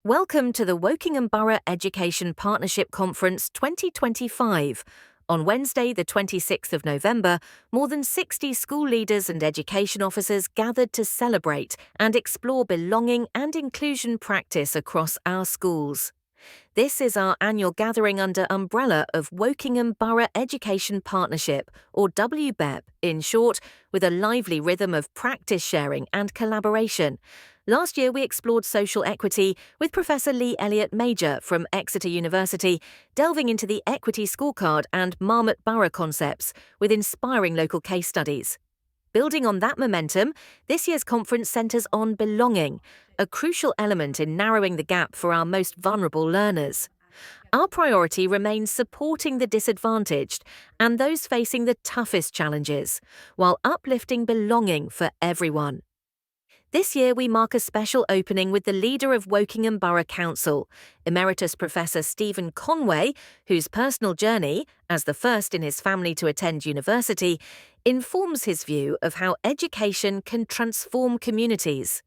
Welcome to the Wokingham Borough Education Partnership Conference 2025. On Wednesday, the 26th of November, more than 60 school leaders and education officers gathered to celebrate and explore belonging and inclusion practice across our schools. This is our annual gathering under umbrella of Wokingham Borough Education Partnership, or WBEP in short, with a lively rhythm of practice sharing and collaboration. Last year we explored social equity with Professor Lee Elliott Major from Exeter University, delving into the equity scorecard and Marmot Borough concepts with inspiring local case studies. Building on that momentum, this year's conference centres on belonging, a crucial element in narrowing the gap for our most vulnerable learners. Our priority remains supporting the disadvantaged and those facing the toughest challenges, while uplifting belonging for everyone. This year we mark a special opening with the leader of Wokingham Borough Council, Emeritus Professor Stephen Conway, whose personal journey, as the first in his family to attend university, informs his view of how education can transform communities.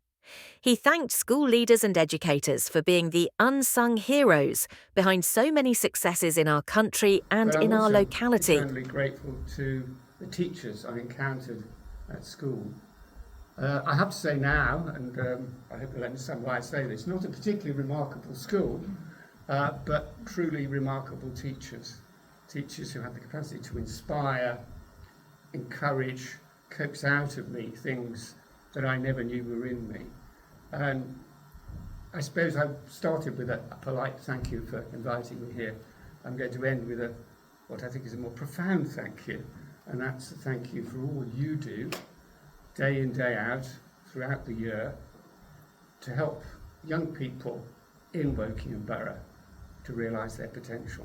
He thanked school leaders and educators for being the unsung heroes behind so many successes in our country and in our locality. I'm eternally grateful to the teachers I've encountered at school. I have to say now, and I hope you'll understand why I say this, not a particularly remarkable school, but truly remarkable teachers. Teachers who have the capacity to inspire, encourage, coax out of me things that I never knew were in me. And I suppose I started with a polite thank you for inviting me here. I'm going to end with what I think is a more profound thank you, and that's a thank you for all you do, day in, day out, throughout the year, to help young people in Wokingham Borough to realise their potential.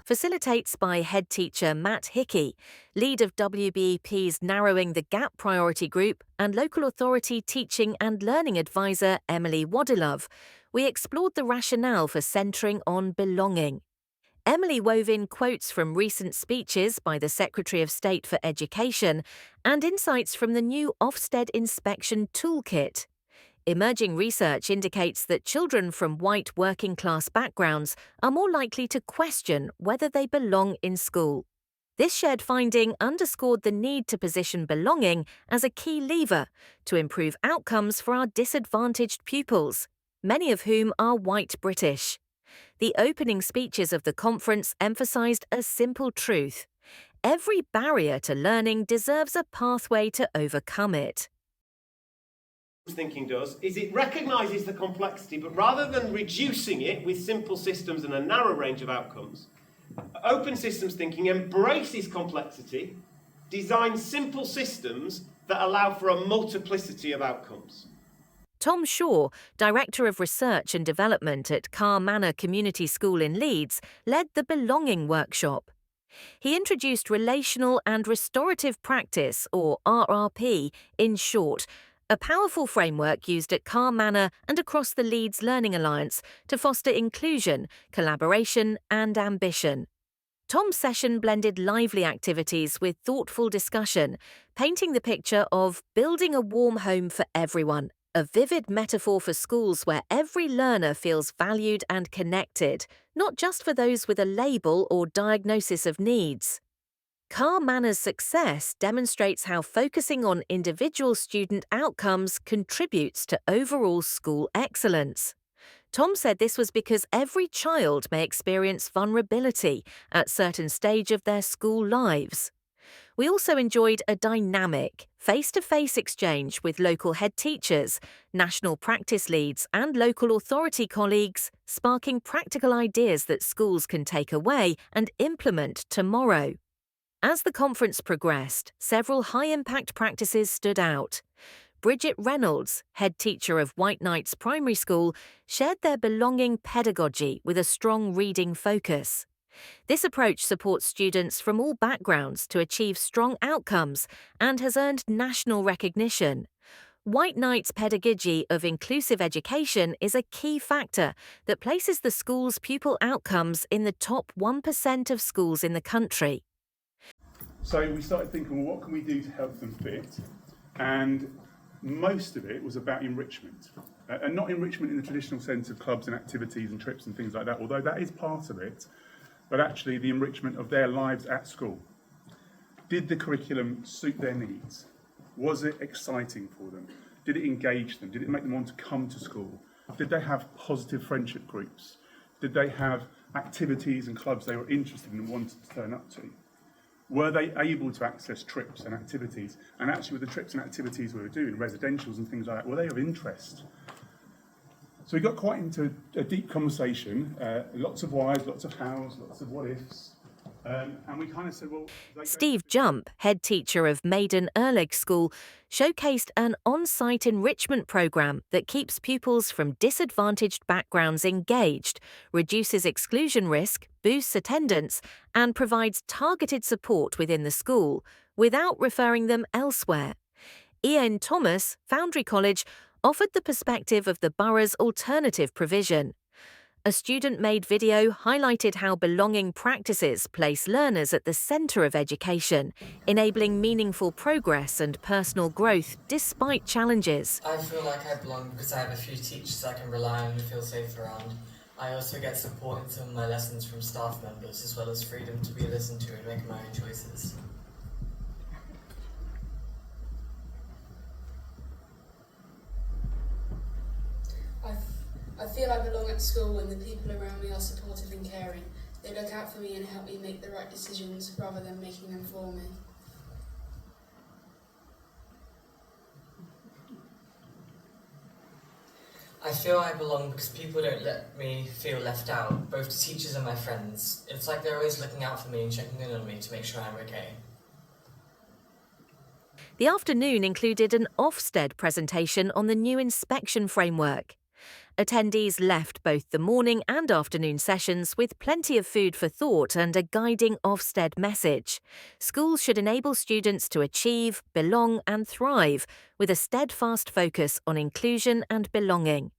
Facilitates by head teacher Matt Hickey, lead of WBEP's Narrowing the Gap Priority Group, and local authority teaching and learning advisor Emily Wadilove, we explored the rationale for centring on belonging. Emily wove in quotes from recent speeches by the Secretary of State for Education and insights from the new Ofsted Inspection Toolkit. Emerging research indicates that children from white working-class backgrounds are more likely to question whether they belong in school. This shared finding underscored the need to position belonging as a key lever to improve outcomes for our disadvantaged pupils, many of whom are white British. The opening speeches of the conference emphasised a simple truth: every barrier to learning deserves a pathway to overcome it. Thinking does is it recognises the complexity, but rather than reducing it with simple systems and a narrow range of outcomes, open systems thinking embraces complexity, designs simple systems that allow for a multiplicity of outcomes. Tom Shaw, Director of Research and Development at Carr Manor Community School in Leeds, led the Belonging Workshop. He introduced Relational and Restorative Practice, or RRP, in short, a powerful framework used at Carr Manor and across the Leeds Learning Alliance to foster inclusion, collaboration and ambition. Tom's session blended lively activities with thoughtful discussion, painting the picture of building a warm home for everyone, a vivid metaphor for schools where every learner feels valued and connected, not just for those with a label or diagnosis of needs. Carr Manor's success demonstrates how focusing on individual student outcomes contributes to overall school excellence. Tom said this was because every child may experience vulnerability at certain stage of their school lives. We also enjoyed a dynamic, face-to-face exchange with local head teachers, national practice leads and local authority colleagues, sparking practical ideas that schools can take away and implement tomorrow. As the conference progressed, several high-impact practices stood out. Bridget Reynolds, head teacher of White Knights Primary School, shared their belonging pedagogy with a strong reading focus. This approach supports students from all backgrounds to achieve strong outcomes and has earned national recognition. White Knights' pedagogy of inclusive education is a key factor that places the school's pupil outcomes in the top 1% of schools in the country. So we started thinking, well, what can we do to help them fit? And most of it was about enrichment. And not enrichment in the traditional sense of clubs and activities and trips and things like that, although that is part of it, but actually the enrichment of their lives at school. Did the curriculum suit their needs? Was it exciting for them? Did it engage them? Did it make them want to come to school? Did they have positive friendship groups? Did they have activities and clubs they were interested in and wanted to turn up to? Were they able to access trips and activities? And actually with the trips and activities we were doing, residentials and things like that, were they of interest? So we got quite into a deep conversation, lots of whys, lots of hows, lots of what ifs, and we kind of said, well... Steve Jump, head teacher of Maiden Erlig School, showcased an on-site enrichment programme that keeps pupils from disadvantaged backgrounds engaged, reduces exclusion risk, boosts attendance, and provides targeted support within the school, without referring them elsewhere. Ian Thomas, Foundry College, offered the perspective of the borough's alternative provision. A student-made video highlighted how belonging practices place learners at the centre of education, enabling meaningful progress and personal growth despite challenges. I feel like I belong because I have a few teachers I can rely on and feel safe around. I also get support in some of my lessons from staff members, as well as freedom to be listened to and make my own choices. I feel I belong at school and the people around me are supportive and caring. They look out for me and help me make the right decisions rather than making them for me. I feel I belong because people don't let me feel left out, both the teachers and my friends. It's like they're always looking out for me and checking in on me to make sure I'm okay. The afternoon included an Ofsted presentation on the new inspection framework. Attendees left both the morning and afternoon sessions with plenty of food for thought and a guiding Ofsted message. Schools should enable students to achieve, belong and thrive, with a steadfast focus on inclusion and belonging.